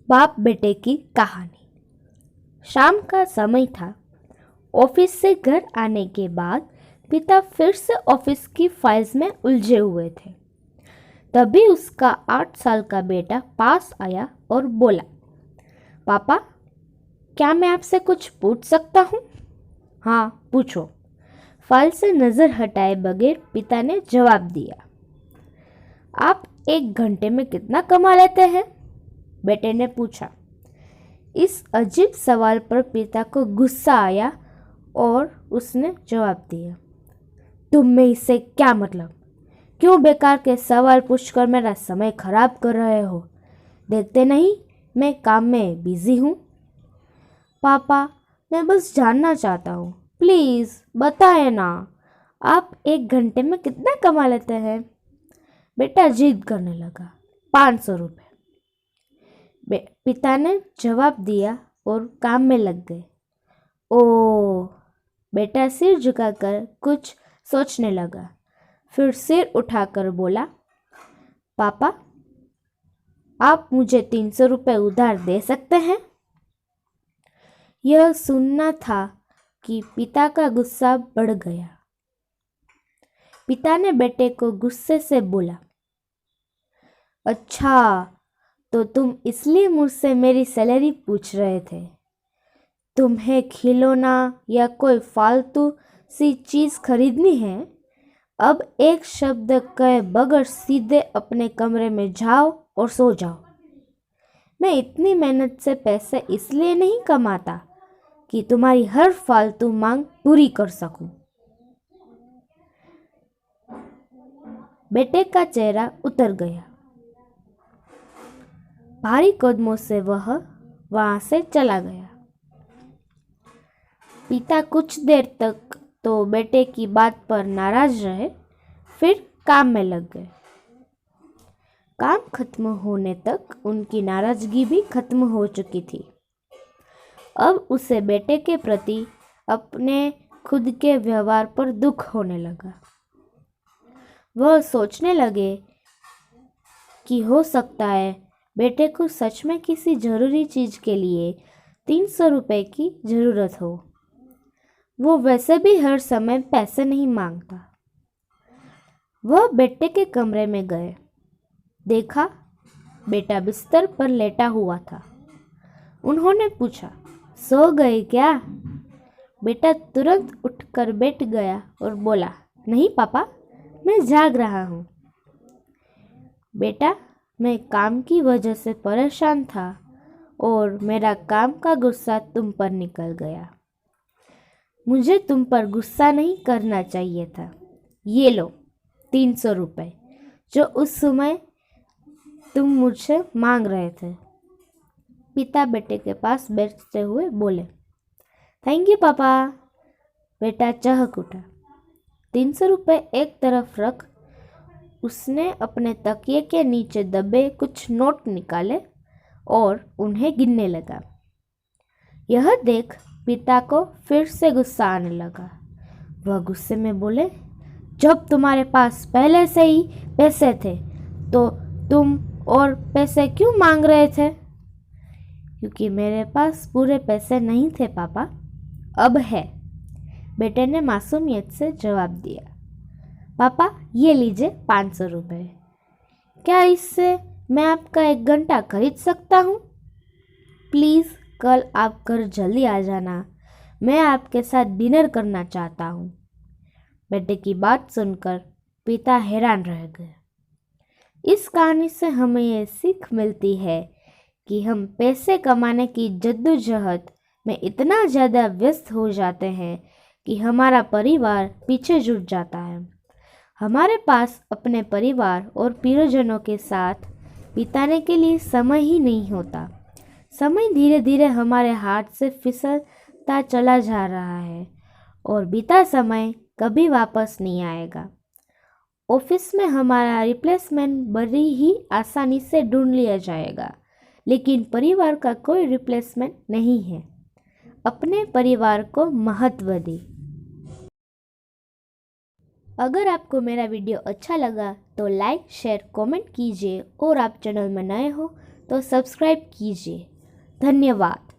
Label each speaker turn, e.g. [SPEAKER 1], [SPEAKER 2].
[SPEAKER 1] बाप बेटे की कहानी। शाम का समय था। ऑफिस से घर आने के बाद पिता फिर से ऑफिस की फाइल्स में उलझे हुए थे। तभी उसका 8 साल का बेटा पास आया और बोला, पापा, क्या मैं आपसे कुछ पूछ सकता हूँ? हाँ, पूछो। फाइल से नज़र हटाए बगैर पिता ने जवाब दिया। आप 1 घंटे में कितना कमा लेते हैं? बेटे ने पूछा। इस अजीब सवाल पर पिता को गुस्सा आया और उसने जवाब दिया, तुम में इससे क्या मतलब? क्यों बेकार के सवाल पूछकर मेरा समय खराब कर रहे हो? देखते नहीं मैं काम में बिजी हूँ। पापा, मैं बस जानना चाहता हूँ, प्लीज़ बताएं ना, आप 1 घंटे में कितना कमा लेते हैं? बेटा जिद करने लगा। 500 रुपये। पिता ने जवाब दिया और काम में लग गए। ओ, बेटा सिर झुकाकर कुछ सोचने लगा, फिर सिर उठाकर बोला, पापा, आप मुझे 300 रुपये उधार दे सकते हैं? यह सुनना था कि पिता का गुस्सा बढ़ गया। पिता ने बेटे को गुस्से से बोला, अच्छा, तो तुम इसलिए मुझसे मेरी सैलरी पूछ रहे थे? तुम्हें खिलौना या कोई फालतू सी चीज़ खरीदनी है? अब एक शब्द कहे बगैर सीधे अपने कमरे में जाओ और सो जाओ। मैं इतनी मेहनत से पैसे इसलिए नहीं कमाता कि तुम्हारी हर फालतू मांग पूरी कर सकूं। बेटे का चेहरा उतर गया। भारी कदमों से वह वहां से चला गया। पिता कुछ देर तक तो बेटे की बात पर नाराज रहे, फिर काम में लग गए। काम खत्म होने तक उनकी नाराजगी भी खत्म हो चुकी थी। अब उसे बेटे के प्रति अपने खुद के व्यवहार पर दुख होने लगा। वह सोचने लगे कि हो सकता है बेटे को सच में किसी जरूरी चीज के लिए 300 रुपये की जरूरत हो। वो वैसे भी हर समय पैसे नहीं मांगता। वह बेटे के कमरे में गए। देखा, बेटा बिस्तर पर लेटा हुआ था। उन्होंने पूछा, सो गए क्या? बेटा तुरंत उठकर बैठ गया और बोला, नहीं पापा, मैं जाग रहा हूँ। बेटा, मैं काम की वजह से परेशान था और मेरा काम का गुस्सा तुम पर निकल गया। मुझे तुम पर गुस्सा नहीं करना चाहिए था। ये लो 300 रुपये, जो उस समय तुम मुझसे मांग रहे थे। पिता बेटे के पास बैठते हुए बोले, थैंक यू पापा। बेटा चहक उठा। 300 रुपये एक तरफ रख उसने अपने तकिए के नीचे दबे कुछ नोट निकाले और उन्हें गिनने लगा। यह देख पिता को फिर से गुस्सा आने लगा। वह गुस्से में बोले, जब तुम्हारे पास पहले से ही पैसे थे तो तुम और पैसे क्यों मांग रहे थे? क्योंकि मेरे पास पूरे पैसे नहीं थे पापा, अब है, बेटे ने मासूमियत से जवाब दिया। पापा, ये लीजिए 500 रुपये। क्या इससे मैं आपका 1 घंटा खरीद सकता हूँ? प्लीज़ कल आप घर जल्दी आ जाना, मैं आपके साथ डिनर करना चाहता हूँ। बेटे की बात सुनकर पिता हैरान रह गए। इस कहानी से हमें ये सीख मिलती है कि हम पैसे कमाने की जद्दोजहद में इतना ज़्यादा व्यस्त हो जाते हैं कि हमारा परिवार पीछे छूट जाता है। हमारे पास अपने परिवार और प्रियजनों के साथ बिताने के लिए समय ही नहीं होता। समय धीरे धीरे हमारे हाथ से फिसलता चला जा रहा है और बीता समय कभी वापस नहीं आएगा। ऑफिस में हमारा रिप्लेसमेंट बड़ी ही आसानी से ढूंढ लिया जाएगा, लेकिन परिवार का कोई रिप्लेसमेंट नहीं है। अपने परिवार को महत्व दें। अगर आपको मेरा वीडियो अच्छा लगा तो लाइक, शेयर, कमेंट कीजिए और आप चैनल में नए हो तो सब्सक्राइब कीजिए। धन्यवाद।